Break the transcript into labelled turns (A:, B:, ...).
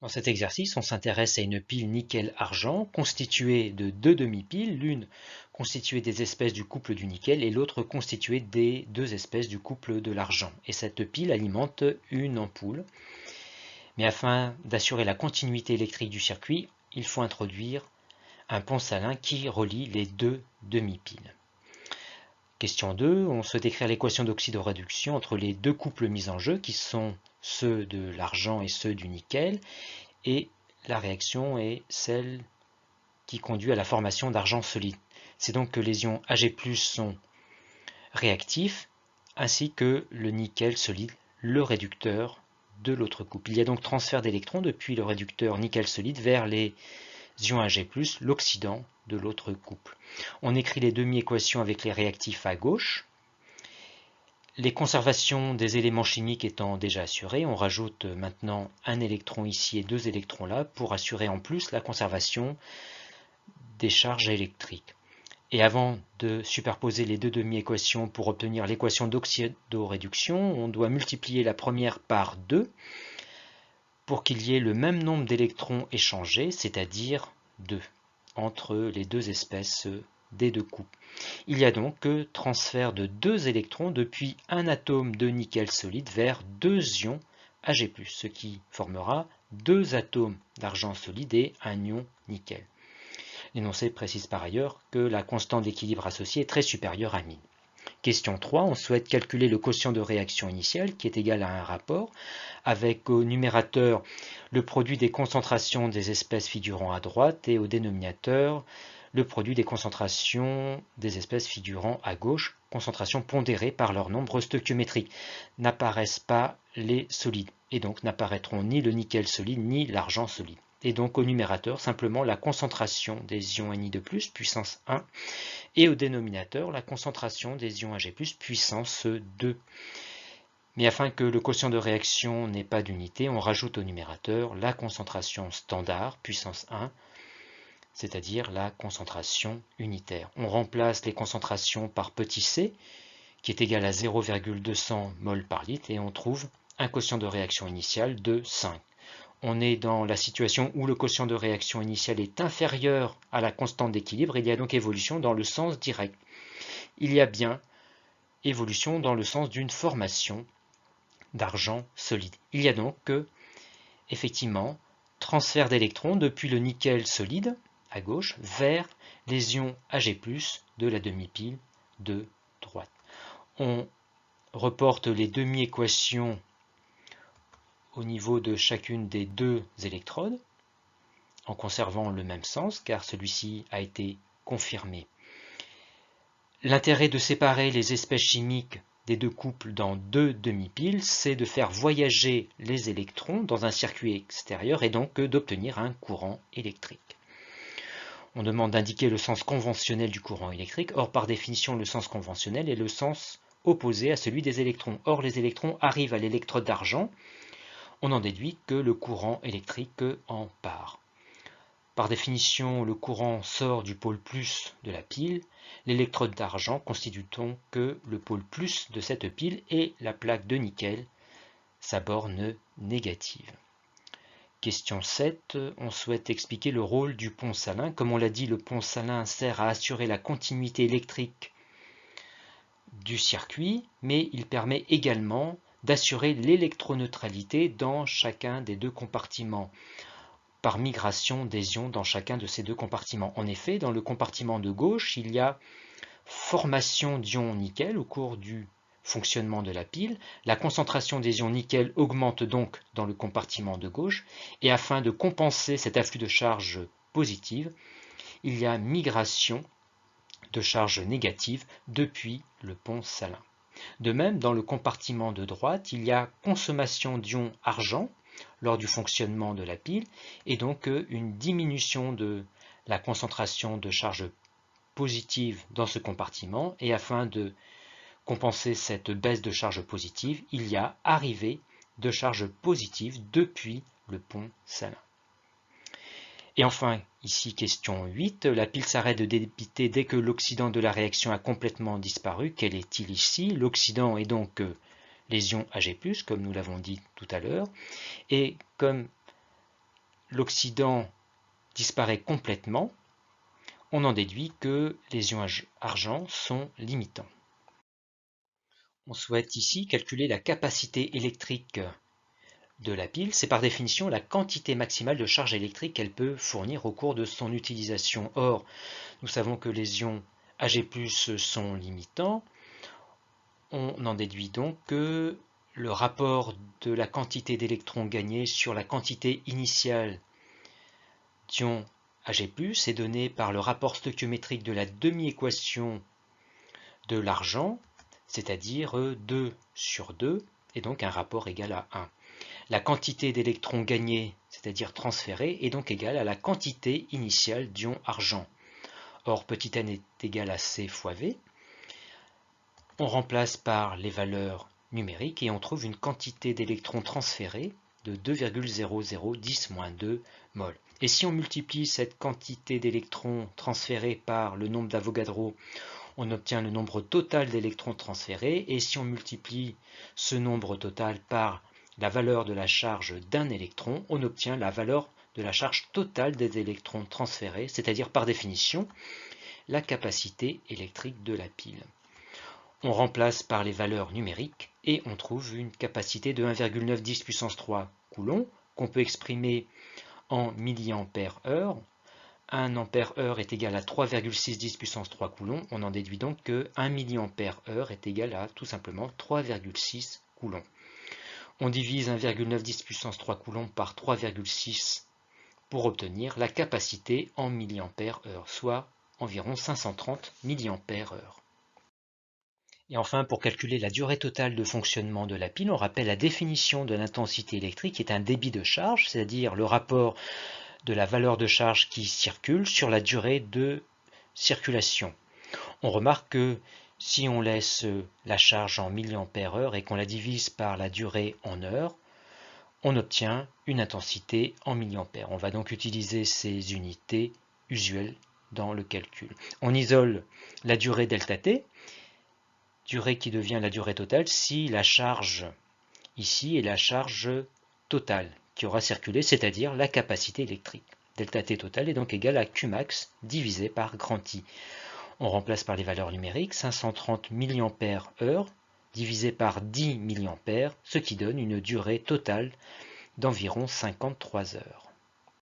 A: Dans cet exercice, on s'intéresse à une pile nickel-argent constituée de deux demi-piles, l'une constituée des espèces du couple du nickel et l'autre constituée des deux espèces du couple de l'argent. Et cette pile alimente une ampoule. Mais afin d'assurer la continuité électrique du circuit, il faut introduire un pont salin qui relie les deux demi-piles. Question 2, on souhaite écrire l'équation d'oxydoréduction entre les deux couples mis en jeu, qui sont ceux de l'argent et ceux du nickel, et la réaction est celle qui conduit à la formation d'argent solide. C'est donc que les ions Ag+ sont réactifs, ainsi que le nickel solide, le réducteur de l'autre couple. Il y a donc transfert d'électrons depuis le réducteur nickel solide vers les ions Ag+, l'oxydant de l'autre couple. On écrit les demi-équations avec les réactifs à gauche. Les conservations des éléments chimiques étant déjà assurées, on rajoute maintenant un électron ici et deux électrons là pour assurer en plus la conservation des charges électriques. Et avant de superposer les deux demi-équations pour obtenir l'équation d'oxydoréduction, on doit multiplier la première par 2 pour qu'il y ait le même nombre d'électrons échangés, c'est-à-dire 2, entre les deux espèces des deux couples. Il y a donc transfert de 2 électrons depuis un atome de nickel solide vers 2 ions Ag+, ce qui formera 2 atomes d'argent solide et un ion nickel. L'énoncé précise par ailleurs que la constante d'équilibre associée est très supérieure à 1000. Question 3, on souhaite calculer le quotient de réaction initiale qui est égal à un rapport avec au numérateur le produit des concentrations des espèces figurant à droite et au dénominateur le produit des concentrations des espèces figurant à gauche, concentrations pondérées par leur nombre stoichiométrique. N'apparaissent pas les solides et donc n'apparaîtront ni le nickel solide ni l'argent solide. Et donc au numérateur, simplement la concentration des ions Ni2+, puissance 1, et au dénominateur, la concentration des ions Ag+, puissance 2. Mais afin que le quotient de réaction n'ait pas d'unité, on rajoute au numérateur la concentration standard, puissance 1, c'est-à-dire la concentration unitaire. On remplace les concentrations par petit c, qui est égal à 0,200 mol par litre, et on trouve un quotient de réaction initial de 5. On est dans la situation où le quotient de réaction initiale est inférieur à la constante d'équilibre, il y a donc évolution dans le sens direct. Il y a bien évolution dans le sens d'une formation d'argent solide. Il y a donc effectivement transfert d'électrons depuis le nickel solide à gauche vers les ions Ag+ de la demi-pile de droite. On reporte les demi-équations au niveau de chacune des deux électrodes, en conservant le même sens, car celui-ci a été confirmé. L'intérêt de séparer les espèces chimiques des deux couples dans deux demi-piles, c'est de faire voyager les électrons dans un circuit extérieur et donc d'obtenir un courant électrique. On demande d'indiquer le sens conventionnel du courant électrique. Or, par définition, le sens conventionnel est le sens opposé à celui des électrons. Or, les électrons arrivent à l'électrode d'argent. On en déduit que le courant électrique en part. Par définition, le courant sort du pôle plus de la pile. L'électrode d'argent constitue donc le pôle plus de cette pile et la plaque de nickel, sa borne négative. Question 7, on souhaite expliquer le rôle du pont salin. Comme on l'a dit, le pont salin sert à assurer la continuité électrique du circuit, mais il permet également d'assurer l'électroneutralité dans chacun des deux compartiments, par migration des ions dans chacun de ces deux compartiments. En effet, dans le compartiment de gauche, il y a formation d'ions nickel au cours du fonctionnement de la pile. La concentration des ions nickel augmente donc dans le compartiment de gauche, et afin de compenser cet afflux de charges positives, il y a migration de charges négatives depuis le pont salin. De même, dans le compartiment de droite, il y a consommation d'ions argent lors du fonctionnement de la pile, et donc une diminution de la concentration de charges positives dans ce compartiment, et afin de compenser cette baisse de charge positive, il y a arrivée de charges positives depuis le pont salin. Et enfin, ici question 8, la pile s'arrête de débiter dès que l'oxydant de la réaction a complètement disparu. Quel est-il ici? L'oxydant est donc les ions Ag+, comme nous l'avons dit tout à l'heure, et comme l'oxydant disparaît complètement, on en déduit que les ions argent sont limitants. On souhaite ici calculer la capacité électrique de la pile. C'est par définition la quantité maximale de charge électrique qu'elle peut fournir au cours de son utilisation. Or, nous savons que les ions Ag+ sont limitants. On en déduit donc que le rapport de la quantité d'électrons gagnés sur la quantité initiale d'ions Ag+ est donné par le rapport stoichiométrique de la demi-équation de l'argent, c'est-à-dire 2 sur 2, et donc un rapport égal à 1. La quantité d'électrons gagnés, c'est-à-dire transférés, est donc égale à la quantité initiale d'ions argent. Or, petit n est égal à C fois V. On remplace par les valeurs numériques et on trouve une quantité d'électrons transférés de 2,0010-2 mol. Et si on multiplie cette quantité d'électrons transférés par le nombre d'Avogadro, on obtient le nombre total d'électrons transférés. Et si on multiplie ce nombre total par la valeur de la charge d'un électron, on obtient la valeur de la charge totale des électrons transférés, c'est-à-dire par définition la capacité électrique de la pile. On remplace par les valeurs numériques et on trouve une capacité de 1,910 puissance 3 coulombs qu'on peut exprimer en milliampères heure. 1 ampère heure est égal à 3,610 puissance 3 coulombs. On en déduit donc que 1 milliampère heure est égal à tout simplement 3,6 coulombs. On divise 1,910 puissance 3 coulombs par 3,6 pour obtenir la capacité en milliampères heure, soit environ 530 milliampères heure. Et enfin, pour calculer la durée totale de fonctionnement de la pile, on rappelle la définition de l'intensité électrique qui est un débit de charge, c'est-à-dire le rapport de la valeur de charge qui circule sur la durée de circulation. On remarque que si on laisse la charge en milliampères heure et qu'on la divise par la durée en heures, on obtient une intensité en milliampères. On va donc utiliser ces unités usuelles dans le calcul. On isole la durée ΔT, durée qui devient la durée totale si la charge ici est la charge totale qui aura circulé, c'est-à-dire la capacité électrique. ΔT totale est donc égal à Qmax divisé par grand I. On remplace par les valeurs numériques 530 milliampères heure divisé par 10 milliampères, ce qui donne une durée totale d'environ 53 heures.